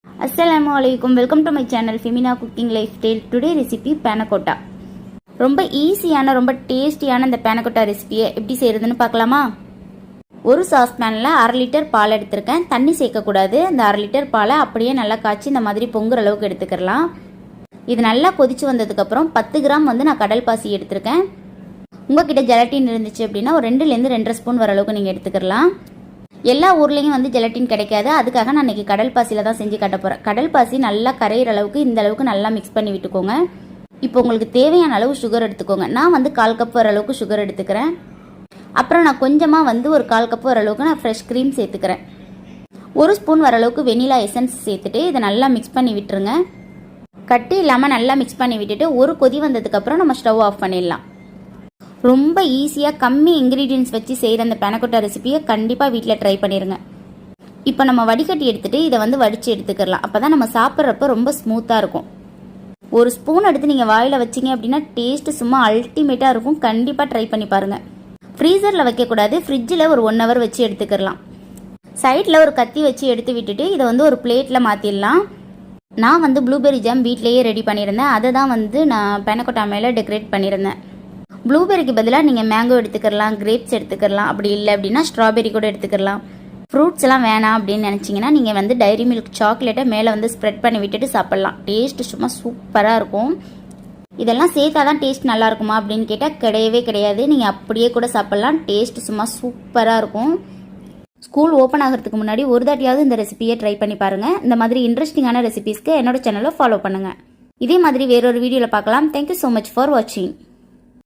Assalamualaikum. Welcome to my channel Femina Cooking Lifestyle. Today recipe panna cotta. ரொம்ப ஈஸியான ரொம்ப டேஸ்டியான இந்த panna cotta ரெசிபியை எப்படி செய்யறதுன்னு பார்க்கலாமா? ஒரு சாஸ்பேன்ல 1/2 லிட்டர் பால் எடுத்துர்க்கேன். தண்ணி சேர்க்க கூடாது. இந்த 1/2 லிட்டர் பாலை அப்படியே நல்லா காய்ச்சி இந்த மாதிரி பொங்குற அளவுக்கு எடுத்துக்கலாம். இது நல்லா கொதிச்சு வந்ததுக்கு அப்புறம் 10 கிராம் வந்து நான் கடல் பாசி எடுத்துர்க்கேன். உங்ககிட்ட ஜெலட்டின் இருந்துச்சு அப்படினா ஒரு 2 ல இருந்து 2.5 ஸ்பூன் வர அளவுக்கு நீங்க எடுத்துக்கலாம். எல்லா ஊர்லயும் வந்து ஜெலட்டின் கிடைக்காது. அதுக்காக நான் இன்னைக்கு கடல் பாசில தான் செஞ்சு காட்ட போறேன். கடல் பாசி நல்லா கரையிற அளவுக்கு இந்த அளவுக்கு நல்லா மிக்ஸ் பண்ணி விட்டுக்கோங்க. இப்போ உங்களுக்கு தேவையான அளவு சுகர் எடுத்துக்கோங்க. நான் வந்து 1/4 கப் வர அளவுக்கு சுகர் எடுத்துக்கிறேன். அப்புறம் நான் கொஞ்சமா வந்து ஒரு 1/4 கப் வர அளவுக்கு நான் ஃப்ரெஷ் க்ரீம் சேர்த்துக்கிறேன். 1 ஸ்பூன் வர அளவுக்கு வெனிலா எசன்ஸ் சேர்த்துட்டு இதை நல்லா மிக்ஸ் பண்ணி விட்டுருங்க. கட்டி இல்லாமல் நல்லா மிக்ஸ் பண்ணி விட்டுட்டு ஒரு கொதி வந்ததுக்கு அப்புறம் நம்ம ஸ்டவ் ஆஃப் பண்ணிடலாம். ரொம்ப ஈஸியாக கம்மி இன்க்ரீடியன்ஸ் வச்சு செய்கிற அந்த panna cotta ரெசிபியை கண்டிப்பாக வீட்டில் ட்ரை பண்ணிடுங்க. இப்போ நம்ம வடிகட்டி எடுத்துகிட்டு இதை வந்து வடித்து எடுத்துக்கலாம். அப்போ தான் நம்ம சாப்பிட்றப்ப ரொம்ப ஸ்மூத்தாக இருக்கும். ஒரு ஸ்பூன் எடுத்து நீங்கள் வாயில் வச்சிங்க அப்படின்னா டேஸ்ட்டு சும்மா அல்டிமேட்டாக இருக்கும். கண்டிப்பாக ட்ரை பண்ணி பாருங்கள். ஃப்ரீசரில் வைக்கக்கூடாது, ஃப்ரிட்ஜில் ஒரு 1 hour வச்சு எடுத்துக்கலாம். சைடில் ஒரு கத்தி வச்சு எடுத்து விட்டுட்டு இதை வந்து ஒரு பிளேட்டில் மாற்றிடலாம். நான் வந்து ப்ளூபெர்ரி ஜாம் வீட்லேயே ரெடி பண்ணியிருந்தேன். அதை தான் வந்து நான் panna cotta மேலே டெக்கரேட் பண்ணியிருந்தேன். ப்ளூபெரிக்கு பதிலாக நீங்கள் மேங்கோ எடுத்துக்கலாம், கிரேப்ஸ் எடுத்துக்கலாம். அப்படி இல்லை அப்படின்னா ஸ்ட்ராபெரி கூட எடுத்துக்கலாம். ஃப்ரூட்ஸ் எல்லாம் வேணாம் அப்படின்னு நினச்சிங்கன்னா நீங்கள் வந்து டைரி மில்க் சாக்லேட்டை மேலே வந்து ஸ்ப்ரெட் பண்ணி விட்டுட்டு சாப்பிட்லாம். டேஸ்ட்டு சும்மா சூப்பராக இருக்கும். இதெல்லாம் சேர்த்தா தான் டேஸ்ட் நல்லா இருக்குமா அப்படின்னு கேட்டால் கிடையவே கிடையாது. நீங்கள் அப்படியே கூட சாப்பிட்லாம். டேஸ்ட்டு சும்மா சூப்பராக இருக்கும். ஸ்கூல் ஓப்பன் ஆகிறதுக்கு முன்னாடி ஒரு தாட்டியாவது இந்த ரெசிபியை ட்ரை பண்ணி பாருங்கள். இந்த மாதிரி இன்ட்ரெஸ்டிங்கான ரெசிபிஸ்க்கு என்னோட சேனலை ஃபாலோ பண்ணுங்கள். இதே மாதிரி வேறொரு வீடியோவில் பார்க்கலாம். தேங்க்யூ ஸோ மச் ஃபார் வாட்சிங்.